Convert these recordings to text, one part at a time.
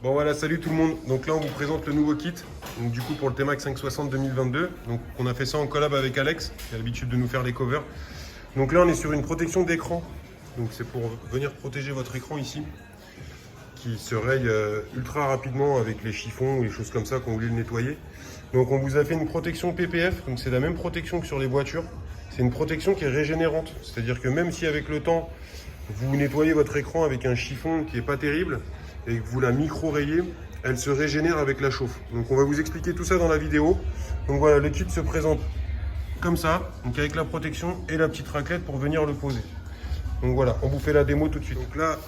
Bon voilà, salut tout le monde. Donc là, on vous présente le nouveau kit. Donc du coup, pour le T-Max 560 2022. Donc on a fait ça en collab avec Alex, qui a l'habitude de nous faire les covers. Donc là, on est sur une protection d'écran. Donc c'est pour venir protéger votre écran ici, qui se raye ultra rapidement avec les chiffons ou les choses comme ça quand vous voulez le nettoyer. Donc on vous a fait une protection PPF. Donc c'est la même protection que sur les voitures. C'est une protection qui est régénérante. C'est-à-dire que même si avec le temps, vous nettoyez votre écran avec un chiffon qui n'est pas terrible, et que vous la micro-rayez, elle se régénère avec la chauffe. Donc on va vous expliquer tout ça dans la vidéo. Donc voilà, le kit se présente comme ça, donc avec la protection et la petite raclette pour venir le poser. Donc voilà, on vous fait la démo tout de suite. Donc là,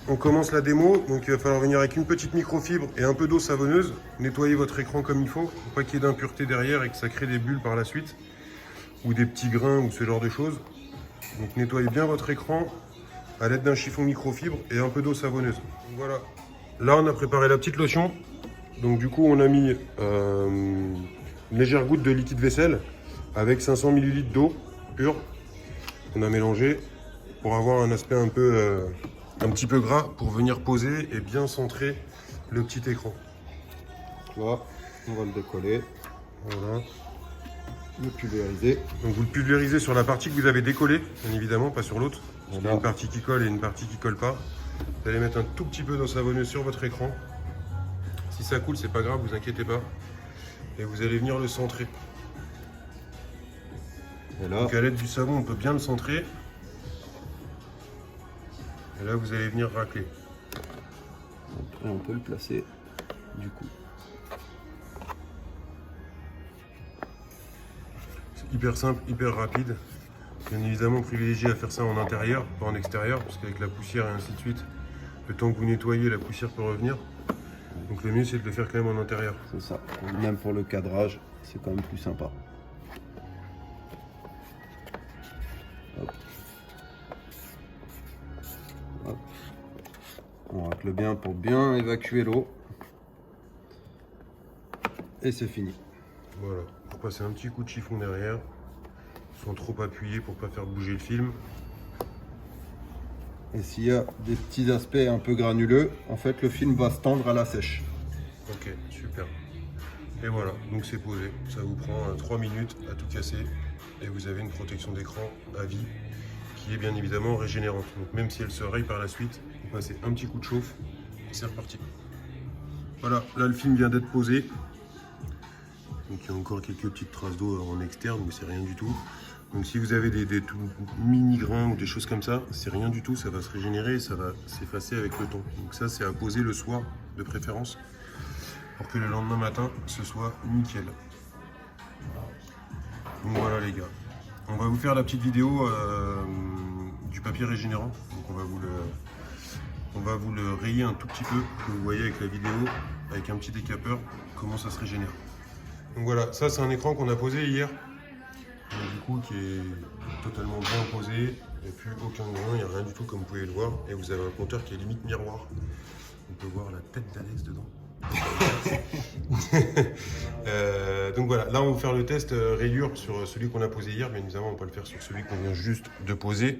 on commence la démo. Donc il va falloir venir avec une petite microfibre et un peu d'eau savonneuse. Nettoyer votre écran comme il faut, pour pas qu'il y ait d'impuretés derrière et que ça crée des bulles par la suite, ou des petits grains ou ce genre de choses. Donc nettoyez bien votre écran à l'aide d'un chiffon microfibre et un peu d'eau savonneuse. Donc voilà, là on a préparé la petite lotion. Donc du coup on a mis une légère goutte de liquide vaisselle avec 500 ml d'eau pure. On a mélangé pour avoir un aspect un petit peu gras pour venir poser et bien centrer le petit écran. Là, on va le décoller, Voilà. le pulvériser. Donc vous le pulvérisez sur la partie que vous avez décollée, bien évidemment, pas sur l'autre. Il y a Voilà. une partie qui colle et une partie qui colle pas. Vous allez mettre un tout petit peu d'eau savonneuse sur votre écran. Si ça coule, c'est pas grave, vous inquiétez pas. Et vous allez venir le centrer. Et là, Donc à l'aide du savon, on peut bien le centrer. Et là, vous allez venir racler. après, on peut le placer du coup. C'est hyper simple, hyper rapide. Bien évidemment, privilégiez à faire ça en intérieur, pas en extérieur, parce qu'avec la poussière et ainsi de suite, le temps que vous nettoyez, la poussière peut revenir. Donc le mieux, c'est de le faire quand même en intérieur. C'est ça. Même pour le cadrage, c'est quand même plus sympa. Hop. Hop. On racle bien pour bien évacuer l'eau. Et c'est fini. Voilà, pour passer un petit coup de chiffon derrière, sans trop appuyer pour pas faire bouger le film. Et s'il y a des petits aspects un peu granuleux, en fait le film va se tendre à la sèche. Ok, super. Et voilà, donc c'est posé. Ça vous prend 3 minutes à tout casser et vous avez une protection d'écran à vie qui est bien évidemment régénérante. Donc même si elle se raye par la suite, vous passez un petit coup de chauffe et c'est reparti. Voilà, là le film vient d'être posé. Donc il y a encore quelques petites traces d'eau en externe, mais c'est rien du tout. Donc si vous avez des tout mini grains ou des choses comme ça, c'est rien du tout, ça va se régénérer et ça va s'effacer avec le temps. Donc ça c'est à poser le soir de préférence pour que le lendemain matin ce soit nickel. Donc voilà les gars, on va vous faire la petite vidéo du papier régénérant. Donc on va vous le rayer un tout petit peu, que vous voyez avec la vidéo, avec un petit décapeur, comment ça se régénère. Donc voilà, ça c'est un écran qu'on a posé hier, donc, du coup qui est totalement bien posé, il n'y a plus aucun grain, il n'y a rien du tout comme vous pouvez le voir, et vous avez un compteur qui est limite miroir. On peut voir la tête d'Alex dedans. Donc voilà, là on va vous faire le test rayure sur celui qu'on a posé hier, bien évidemment on va pas le faire sur celui qu'on vient juste de poser.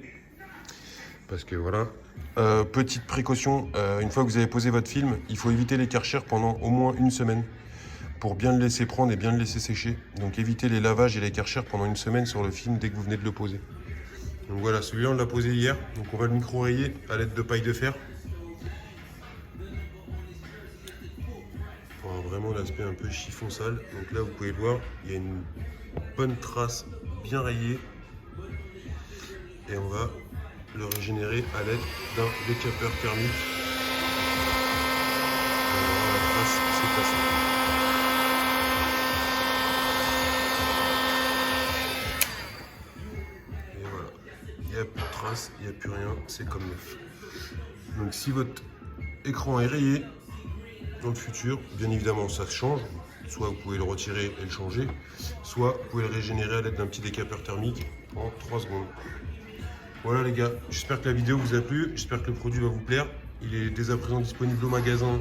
Parce que voilà, petite précaution, une fois que vous avez posé votre film, il faut éviter les Karcher pendant au moins une semaine pour bien le laisser prendre et bien le laisser sécher. Donc évitez les lavages et les Karcher pendant une semaine sur le film dès que vous venez de le poser. Donc voilà, celui-là on l'a posé hier, donc on va le micro-rayer à l'aide de paille de fer. Pour avoir vraiment l'aspect un peu chiffon sale. Donc là vous pouvez le voir, il y a une bonne trace bien rayée. Et on va le régénérer à l'aide d'un décapeur thermique. La trace s'effacer. Et voilà, il n'y a plus de traces, il n'y a plus rien, c'est comme neuf. Donc si votre écran est rayé, dans le futur, bien évidemment ça change. Soit vous pouvez le retirer et le changer, soit vous pouvez le régénérer à l'aide d'un petit décapeur thermique en 3 secondes. Voilà les gars, j'espère que la vidéo vous a plu, j'espère que le produit va vous plaire. Il est dès à présent disponible au magasin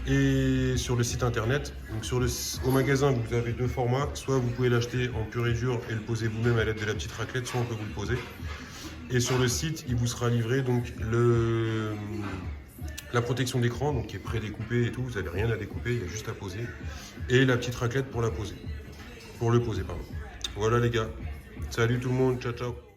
et sur le site internet. Donc au magasin, vous avez deux formats. Soit vous pouvez l'acheter en pur et dur et le poser vous-même à l'aide de la petite raclette, soit on peut vous le poser. Et sur le site, il vous sera livré donc La protection d'écran, donc qui est pré-découpée et tout, vous n'avez rien à découper, il y a juste à poser. Et la petite raclette pour la poser. Pour le poser, pardon. Voilà les gars. Salut tout le monde, ciao ciao.